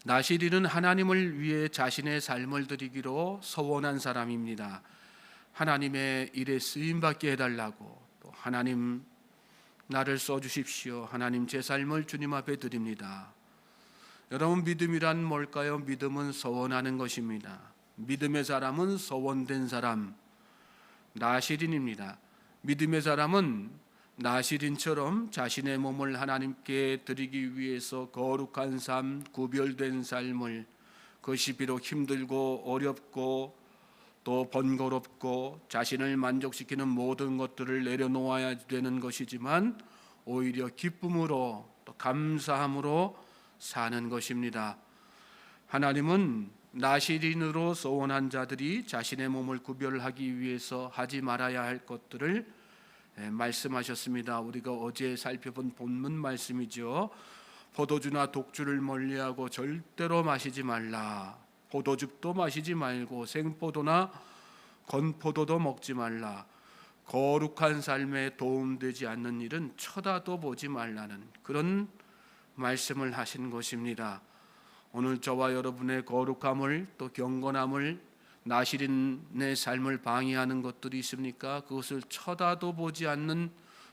나시린은 하나님을 위해 자신의 삶을 드리기로 서원한 사람입니다. 하나님의 일에 쓰임받게 해달라고, 또 하나님 나를 써주십시오, 하나님 제 삶을 주님 앞에 드립니다. 여러분, 믿음이란 뭘까요? 믿음은 서원하는 것입니다. 믿음의 사람은 서원된 사람, 나시린입니다. 믿음의 사람은 나시린처럼 자신의 몸을 하나님께 드리기 위해서 거룩한 삶, 구별된 삶을, 그것이 비록 힘들고 어렵고 또 번거롭고 자신을 만족시키는 모든 것들을 내려놓아야 되는 것이지만 오히려 기쁨으로 또 감사함으로 사는 것입니다. 하나님은 나시린으로 서원한 자들이 자신의 몸을 구별하기 위해서 하지 말아야 할 것들을 말씀하셨습니다. 우리가 어제 살펴본 본문 말씀이죠. 포도주나 독주를 멀리하고 절대로 마시지 말라. 포도즙도 마시지 말고 생포도나 건포도도 먹지 말라. 거룩한 삶에 도움되지 않는 일은 쳐다도 보지 말라는 그런 말씀을 하신 것입니다. 오늘 저와 여러분의 거룩함을 또 경건함을, 나시린의 삶을 방해하는 것들이 있습니까? 그것을 쳐다도 보지 않는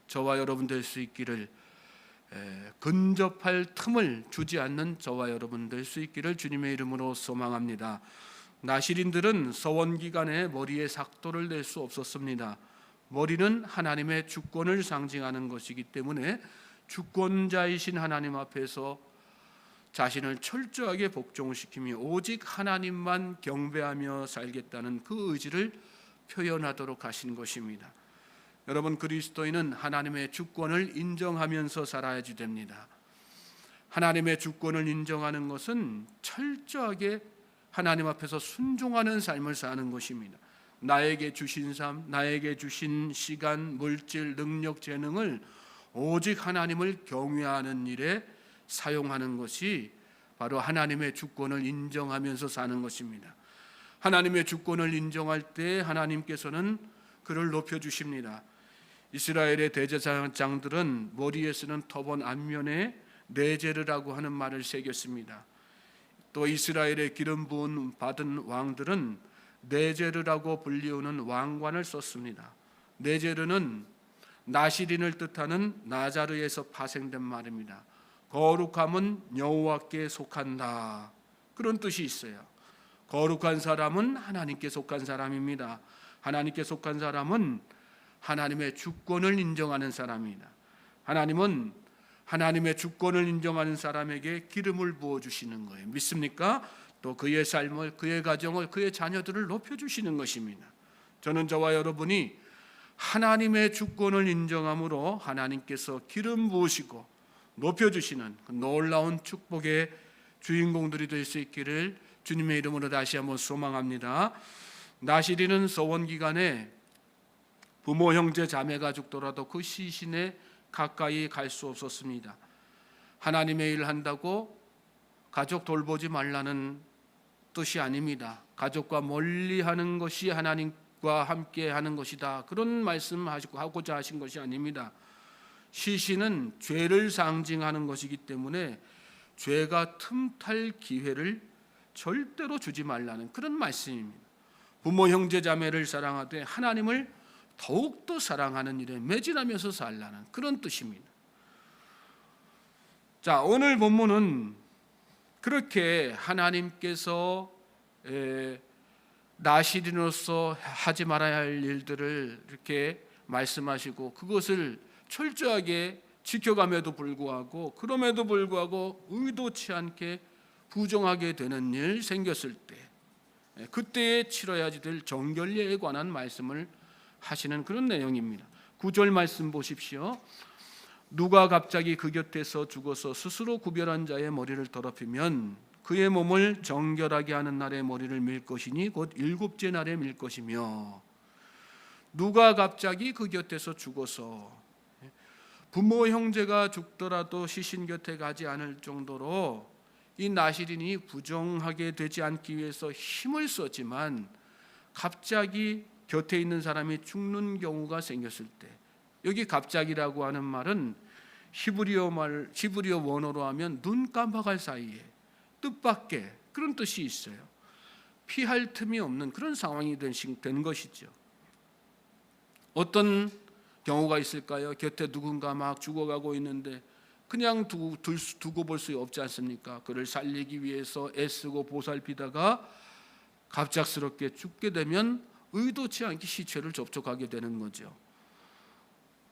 저와 여러분 될 수 있기를, 근접할 틈을 주지 않는 저와 여러분 될 수 있기를 주님의 이름으로 소망합니다. 나시린들은 서원 기간에 머리에 삭도를 낼 수 없었습니다. 머리는 하나님의 주권을 상징하는 것이기 때문에 주권자이신 하나님 앞에서 자신을 철저하게 복종시키며 오직 하나님만 경배하며 살겠다는 그 의지를 표현하도록 하신 것입니다. 여러분, 그리스도인은 하나님의 주권을 인정하면서 살아야지 됩니다. 하나님의 주권을 인정하는 것은 철저하게 하나님 앞에서 순종하는 삶을 사는 것입니다. 나에게 주신 삶, 나에게 주신 시간, 물질, 능력, 재능을 오직 하나님을 경외하는 일에 사용하는 것이 바로 하나님의 주권을 인정하면서 사는 것입니다. 하나님의 주권을 인정할 때 하나님께서는 그를 높여주십니다. 이스라엘의 대제사장들은 머리에 쓰는 터번 앞면에 네제르라고 하는 말을 새겼습니다. 또 이스라엘의 기름 부은 받은 왕들은 네제르라고 불리우는 왕관을 썼습니다. 네제르는 나시린을 뜻하는 나자르에서 파생된 말입니다. 거룩함은 여호와께 속한다, 그런 뜻이 있어요. 거룩한 사람은 하나님께 속한 사람입니다. 하나님께 속한 사람은 하나님의 주권을 인정하는 사람이다. 하나님은 하나님의 주권을 인정하는 사람에게 기름을 부어주시는 거예요. 믿습니까? 또 그의 삶을, 그의 가정을, 그의 자녀들을 높여주시는 것입니다. 저는 저와 여러분이 하나님의 주권을 인정함으로 하나님께서 기름 부으시고 높여주시는 그 놀라운 축복의 주인공들이 될 수 있기를 주님의 이름으로 다시 한번 소망합니다. 나시린은 서원 기간에 부모, 형제, 자매가 죽더라도 그 시신에 가까이 갈 수 없었습니다. 하나님의 일을 한다고 가족 돌보지 말라는 뜻이 아닙니다. 가족과 멀리 하는 것이 하나님과 함께 하는 것이다, 그런 말씀하고자 하신 것이 아닙니다. 시신은 죄를 상징하는 것이기 때문에 죄가 틈탈 기회를 절대로 주지 말라는 그런 말씀입니다. 부모, 형제, 자매를 사랑하되 하나님을 더욱더 사랑하는 일에 매진하면서 살라는 그런 뜻입니다. 자, 오늘 본문은 그렇게 하나님께서 나시린으로서 하지 말아야 할 일들을 이렇게 말씀하시고 그것을 철저하게 지켜감에도 불구하고, 그럼에도 불구하고 의도치 않게 부정하게 되는 일 생겼을 때 그때에 치러야지 될 정결례에 관한 말씀을 하시는 그런 내용입니다. 9절 말씀 보십시오. 누가 갑자기 그 곁에서 죽어서 스스로 구별한 자의 머리를 더럽히면 그의 몸을 정결하게 하는 날에 머리를 밀 것이니 곧 일곱째 날에 밀 것이며. 누가 갑자기 그 곁에서 죽어서, 부모, 형제가 죽더라도 시신 곁에 가지 않을 정도로 이 나시린이 부정하게 되지 않기 위해서 힘을 썼지만 갑자기 곁에 있는 사람이 죽는 경우가 생겼을 때, 여기 갑자기라고 하는 말은 히브리어 원어로 하면 눈 깜박할 사이에, 뜻밖의 그런 뜻이 있어요. 피할 틈이 없는 그런 상황이 된 것이죠. 어떤 경우가 있을까요? 곁에 누군가 막 죽어가고 있는데 그냥 두고 볼 수 없지 않습니까? 그를 살리기 위해서 애쓰고 보살피다가 갑작스럽게 죽게 되면 의도치 않게 시체를 접촉하게 되는 거죠.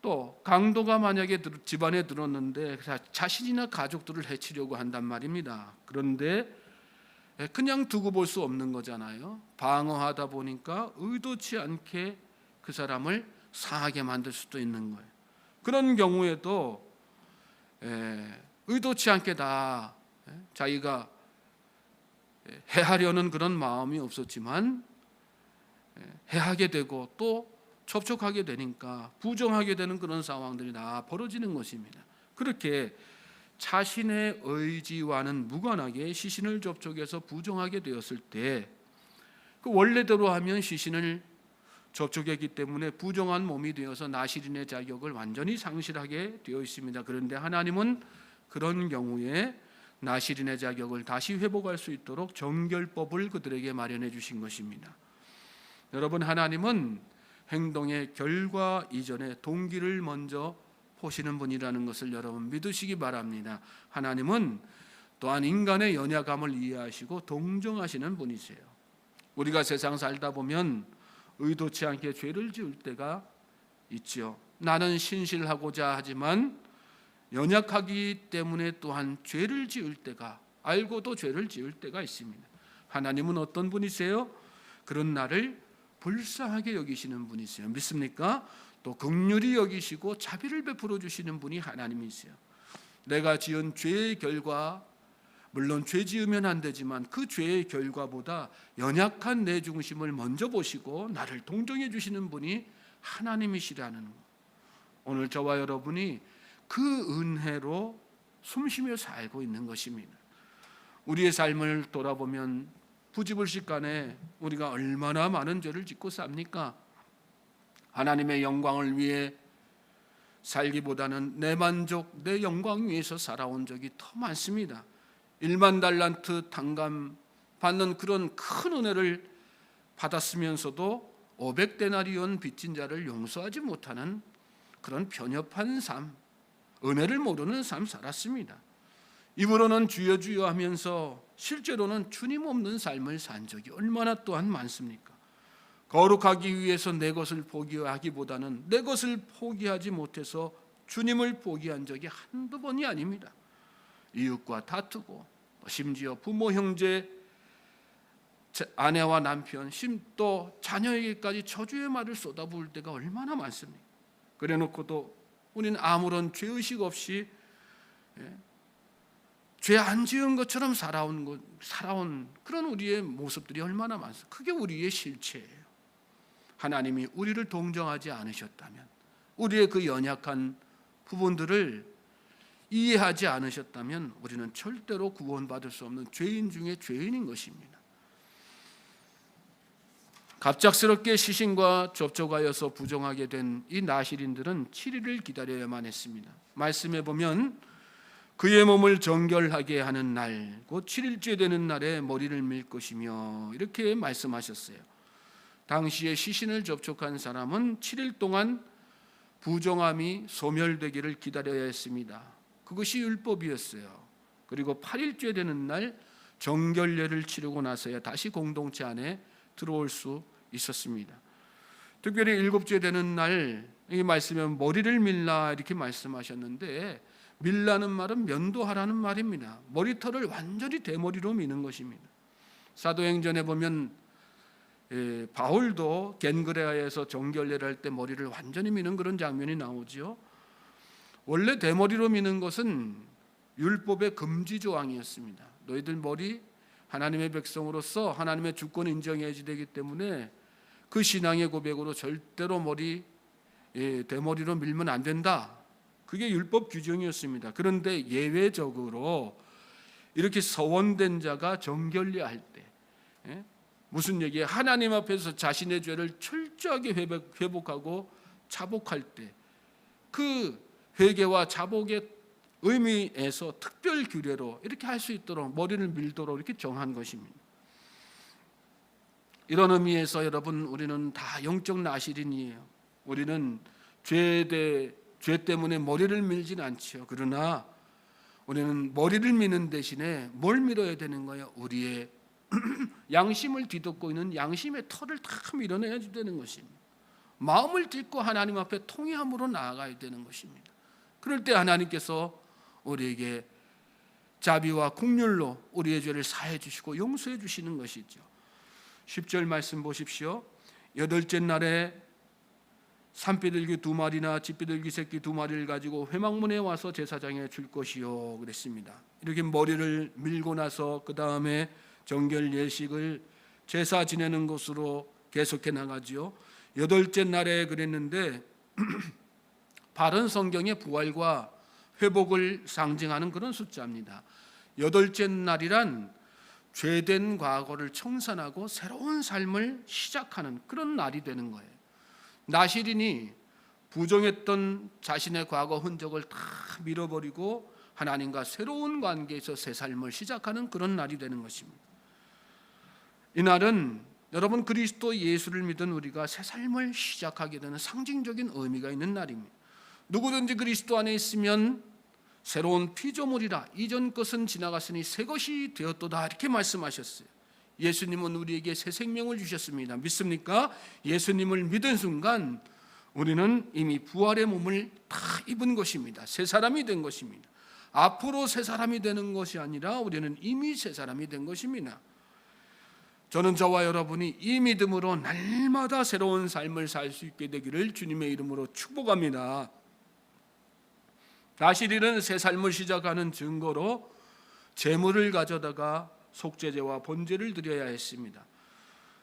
또 강도가 만약에 집안에 들었는데 자신이나 가족들을 해치려고 한단 말입니다. 그런데 그냥 두고 볼 수 없는 거잖아요. 방어하다 보니까 의도치 않게 그 사람을 상하게 만들 수도 있는 거예요. 그런 경우에도 의도치 않게 다 자기가 해하려는 그런 마음이 없었지만 해하게 되고 또 접촉하게 되니까 부정하게 되는 그런 상황들이 다 벌어지는 것입니다. 그렇게 자신의 의지와는 무관하게 시신을 접촉해서 부정하게 되었을 때 그 원래대로 하면 시신을 접촉했기 때문에 부정한 몸이 되어서 나시린의 자격을 완전히 상실하게 되어 있습니다. 그런데 하나님은 그런 경우에 나시린의 자격을 다시 회복할 수 있도록 정결법을 그들에게 마련해 주신 것입니다. 여러분, 하나님은 행동의 결과 이전에 동기를 먼저 보시는 분이라는 것을 여러분 믿으시기 바랍니다. 하나님은 또한 인간의 연약함을 이해하시고 동정하시는 분이세요. 우리가 세상 살다 보면 의도치 않게 죄를 지을 때가 있지요. 나는 신실하고자 하지만 연약하기 때문에 또한 죄를 지을 때가, 알고도 죄를 지을 때가 있습니다. 하나님은 어떤 분이세요? 그런 나를 불쌍하게 여기시는 분이세요. 믿습니까? 또 긍휼히 여기시고 자비를 베풀어 주시는 분이 하나님이세요. 내가 지은 죄의 결과, 물론 죄 지으면 안 되지만 그 죄의 결과보다 연약한 내 중심을 먼저 보시고 나를 동정해 주시는 분이 하나님이시라는 것. 오늘 저와 여러분이 그 은혜로 숨쉬며 살고 있는 것입니다. 우리의 삶을 돌아보면 부지불식간에 우리가 얼마나 많은 죄를 짓고 삽니까? 하나님의 영광을 위해 살기보다는 내 만족, 내 영광 위해서 살아온 적이 더 많습니다. 1만 달란트 탕감 받는 그런 큰 은혜를 받았으면서도 500데나리온 빚진 자를 용서하지 못하는 그런 편협한 삶, 은혜를 모르는 삶 살았습니다. 입으로는 주여 주여 하면서 실제로는 주님 없는 삶을 산 적이 얼마나 또한 많습니까? 거룩하기 위해서 내 것을 포기하기보다는 내 것을 포기하지 못해서 주님을 포기한 적이 한두 번이 아닙니다. 이웃과 다투고 심지어 부모, 형제, 아내와 남편, 또 자녀에게까지 저주의 말을 쏟아부을 때가 얼마나 많습니까? 그래놓고도 우리는 아무런 죄의식 없이 죄 안 지은 것처럼 살아온 그런 우리의 모습들이 얼마나 많습니까? 그게 우리의 실체예요. 하나님이 우리를 동정하지 않으셨다면, 우리의 그 연약한 부분들을 이해하지 않으셨다면 우리는 절대로 구원받을 수 없는 죄인 중에 죄인인 것입니다. 갑작스럽게 시신과 접촉하여서 부정하게 된 이 나실인들은 7일을 기다려야만 했습니다. 말씀해 보면 그의 몸을 정결하게 하는 날, 곧 7일째 되는 날에 머리를 밀 것이며 이렇게 말씀하셨어요. 당시에 시신을 접촉한 사람은 7일 동안 부정함이 소멸되기를 기다려야 했습니다. 그것이 율법이었어요. 그리고 8일째 되는 날 정결례를 치르고 나서야 다시 공동체 안에 들어올 수 있었습니다. 특별히 7째 되는 날 이 말씀에 머리를 밀라 이렇게 말씀하셨는데, 밀라는 말은 면도하라는 말입니다. 머리털을 완전히 대머리로 미는 것입니다. 사도행전에 보면 바울도 겐그레아에서 정결례를 할 때 머리를 완전히 미는 그런 장면이 나오죠. 원래 대머리로 미는 것은 율법의 금지 조항이었습니다. 너희들 머리 하나님의 백성으로서 하나님의 주권 인정해야지 되기 때문에 그 신앙의 고백으로 절대로 대머리로 밀면 안 된다. 그게 율법 규정이었습니다. 그런데 예외적으로 이렇게 서원된 자가 정결례 할 때, 무슨 얘기예요? 하나님 앞에서 자신의 죄를 철저하게 회복하고 자복할 때 그 회개와 자복의 의미에서 특별 규례로 이렇게 할 수 있도록 머리를 밀도록 이렇게 정한 것입니다. 이런 의미에서 여러분, 우리는 다 영적 나실인이에요. 우리는 죄 때문에 머리를 밀지는 않죠. 그러나 우리는 머리를 미는 대신에 뭘 밀어야 되는 거예요? 우리의 양심을 뒤덮고 있는 양심의 털을 다 밀어내야 되는 것입니다. 마음을 찢고 하나님 앞에 통회함으로 나아가야 되는 것입니다. 그럴 때 하나님께서 우리에게 자비와 긍휼로 우리의 죄를 사해 주시고 용서해 주시는 것이죠. 10절 말씀 보십시오. 여덟째 날에 산비둘기 2마리나 집비둘기 새끼 2마리를 가지고 회막문에 와서 제사장에 줄 것이요 그랬습니다. 이렇게 머리를 밀고 나서 그 다음에 정결 예식을 제사 지내는 것으로 계속해 나가죠. 여덟째 날에 그랬는데 바른 성경의 부활과 회복을 상징하는 그런 숫자입니다. 여덟째 날이란 죄된 과거를 청산하고 새로운 삶을 시작하는 그런 날이 되는 거예요. 나실인이 부정했던 자신의 과거 흔적을 다 밀어버리고 하나님과 새로운 관계에서 새 삶을 시작하는 그런 날이 되는 것입니다. 이 날은 여러분, 그리스도 예수를 믿은 우리가 새 삶을 시작하게 되는 상징적인 의미가 있는 날입니다. 누구든지 그리스도 안에 있으면 새로운 피조물이라, 이전 것은 지나갔으니 새 것이 되었도다, 이렇게 말씀하셨어요. 예수님은 우리에게 새 생명을 주셨습니다. 믿습니까? 예수님을 믿은 순간 우리는 이미 부활의 몸을 다 입은 것입니다. 새 사람이 된 것입니다. 앞으로 새 사람이 되는 것이 아니라 우리는 이미 새 사람이 된 것입니다. 저는 저와 여러분이 이 믿음으로 날마다 새로운 삶을 살 수 있게 되기를 주님의 이름으로 축복합니다. 나실인은 새 삶을 시작하는 증거로 제물을 가져다가 속죄제와 번제를 드려야 했습니다.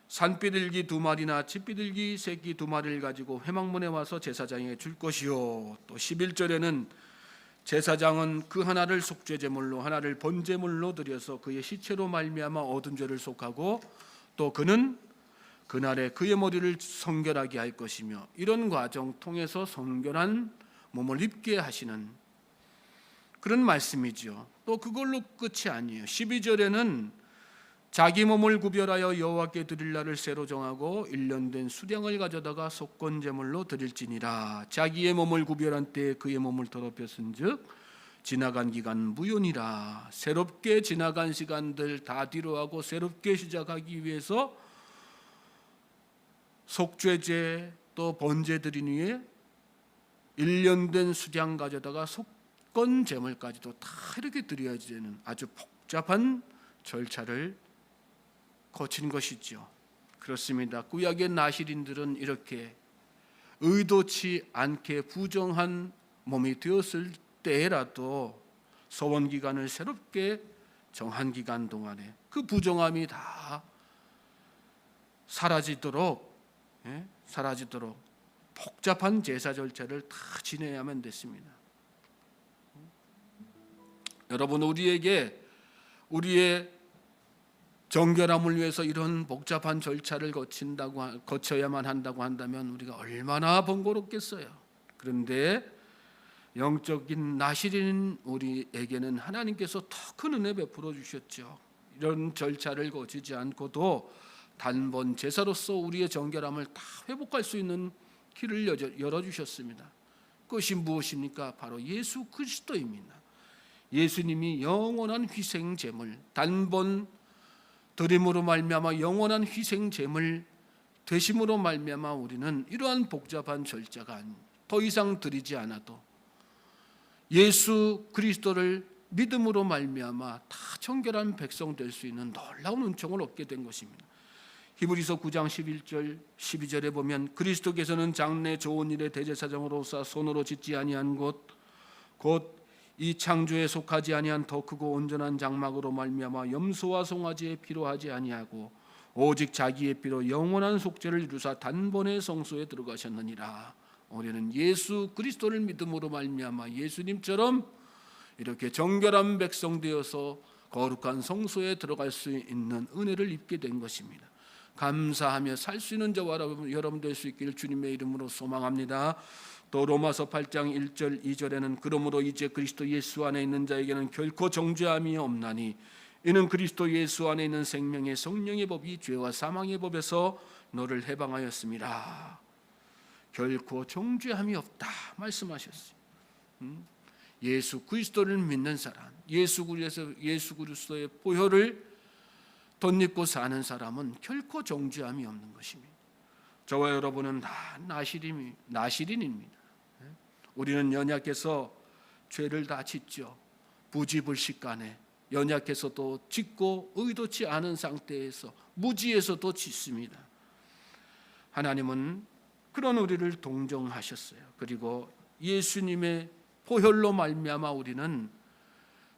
산비둘기 2마리나 집비둘기 새끼 2마리를 가지고 회막문에 와서 제사장에게 줄 것이요. 또 11절에는 제사장은 그 하나를 속죄제물로 하나를 번제물로 드려서 그의 시체로 말미암아 얻은 죄를 속하고 또 그는 그날에 그의 머리를 성결하게 할 것이며, 이런 과정 통해서 성결한 몸을 입게 하시는 그런 말씀이죠. 또 그걸로 끝이 아니에요. 12절에는 자기 몸을 구별하여 여호와께 드릴 날을 새로 정하고 1년 된 수량을 가져다가 속건 제물로 드릴지니라. 자기의 몸을 구별한 때에 그의 몸을 더럽혔은즉 지나간 기간 무효니라. 새롭게 지나간 시간들 다 뒤로하고 새롭게 시작하기 위해서 속죄제 또 번제 드린 후에 1년 된 수량 가져다가 속건 제물까지도 다 이렇게 드려야 되는 아주 복잡한 절차를 거친 것이죠. 그렇습니다. 구약의 나실인들은 이렇게 의도치 않게 부정한 몸이 되었을 때라도 소원 기간을 새롭게 정한 기간 동안에 그 부정함이 다 사라지도록 복잡한 제사 절차를 다 지내야만 됐습니다. 여러분, 우리에게 우리의 정결함을 위해서 이런 복잡한 절차를 거쳐야만 한다고 한다면 우리가 얼마나 번거롭겠어요. 그런데 영적인 나실인 우리에게는 하나님께서 더 큰 은혜 베풀어 주셨죠. 이런 절차를 거치지 않고도 단번 제사로서 우리의 정결함을 다 회복할 수 있는 길을 열어주셨습니다. 그것이 무엇입니까? 바로 예수 그리스도입니다. 예수님이 영원한 희생 제물, 단번 드림으로 말미암아 영원한 희생 제물 되심으로 말미암아 우리는 이러한 복잡한 절차가 더 이상 드리지 않아도 예수 그리스도를 믿음으로 말미암아 다 정결한 백성 될 수 있는 놀라운 은총을 얻게 된 것입니다. 히브리서 9장 11절 12절에 보면 그리스도께서는 장래 좋은 일의 대제사장으로서 손으로 짓지 아니한 곧 이 창조에 속하지 아니한 더 크고 온전한 장막으로 말미암아 염소와 송아지의 피로 하지 아니하고 오직 자기의 피로 영원한 속죄를 이루사 단번에 성소에 들어가셨느니라. 우리는 예수 그리스도를 믿음으로 말미암아 예수님처럼 이렇게 정결한 백성 되어서 거룩한 성소에 들어갈 수 있는 은혜를 입게 된 것입니다. 감사하며 살 수 있는 저와 여러분 될 수 있기를 주님의 이름으로 소망합니다. 또 로마서 8장 1절 2절에는 그러므로 이제 그리스도 예수 안에 있는 자에게는 결코 정죄함이 없나니 이는 그리스도 예수 안에 있는 생명의 성령의 법이 죄와 사망의 법에서 너를 해방하였습니다. 결코 정죄함이 없다 말씀하셨어요. 예수 그리스도를 믿는 사람, 예수 그리스도의 보혈을 덧입고 사는 사람은 결코 정죄함이 없는 것입니다. 저와 여러분은 다 나실인입니다. 우리는 연약해서 죄를 다 짓죠. 부지불식간에 연약해서 또 짓고 의도치 않은 상태에서 무지해서도 짓습니다. 하나님은 그런 우리를 동정하셨어요. 그리고 예수님의 보혈로 말미암아 우리는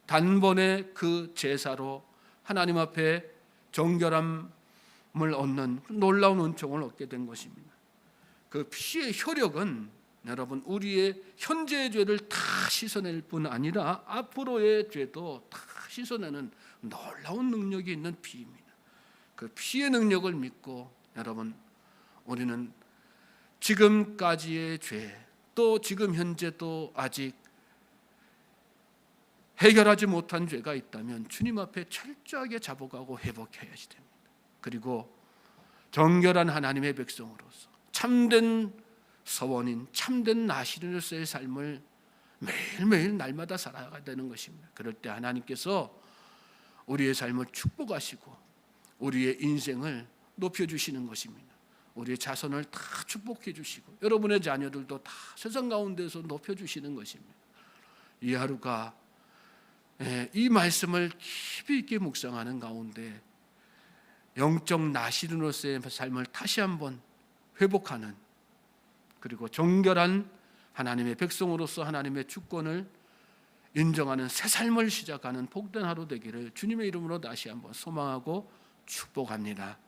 단번에 그 제사로 하나님 앞에 정결함을 얻는 놀라운 은총을 얻게 된 것입니다. 그 피의 효력은 여러분 우리의 현재의 죄를 다 씻어낼 뿐 아니라 앞으로의 죄도 다 씻어내는 놀라운 능력이 있는 피입니다. 그 피의 능력을 믿고 여러분 우리는 지금까지의 죄, 또 지금 현재 또 아직 해결하지 못한 죄가 있다면 주님 앞에 철저하게 잡아가고 회복해야지 됩니다. 그리고 정결한 하나님의 백성으로서 참된 서원인, 참된 나시린으로서의 삶을 매일매일 날마다 살아가야 되는 것입니다. 그럴 때 하나님께서 우리의 삶을 축복하시고 우리의 인생을 높여주시는 것입니다. 우리의 자손을 다 축복해 주시고 여러분의 자녀들도 다 세상 가운데서 높여주시는 것입니다. 이 하루가 이 말씀을 깊이 있게 묵상하는 가운데 영적 나시린으로서의 삶을 다시 한번 회복하는, 그리고 정결한 하나님의 백성으로서 하나님의 주권을 인정하는 새 삶을 시작하는 복된 하루 되기를 주님의 이름으로 다시 한번 소망하고 축복합니다.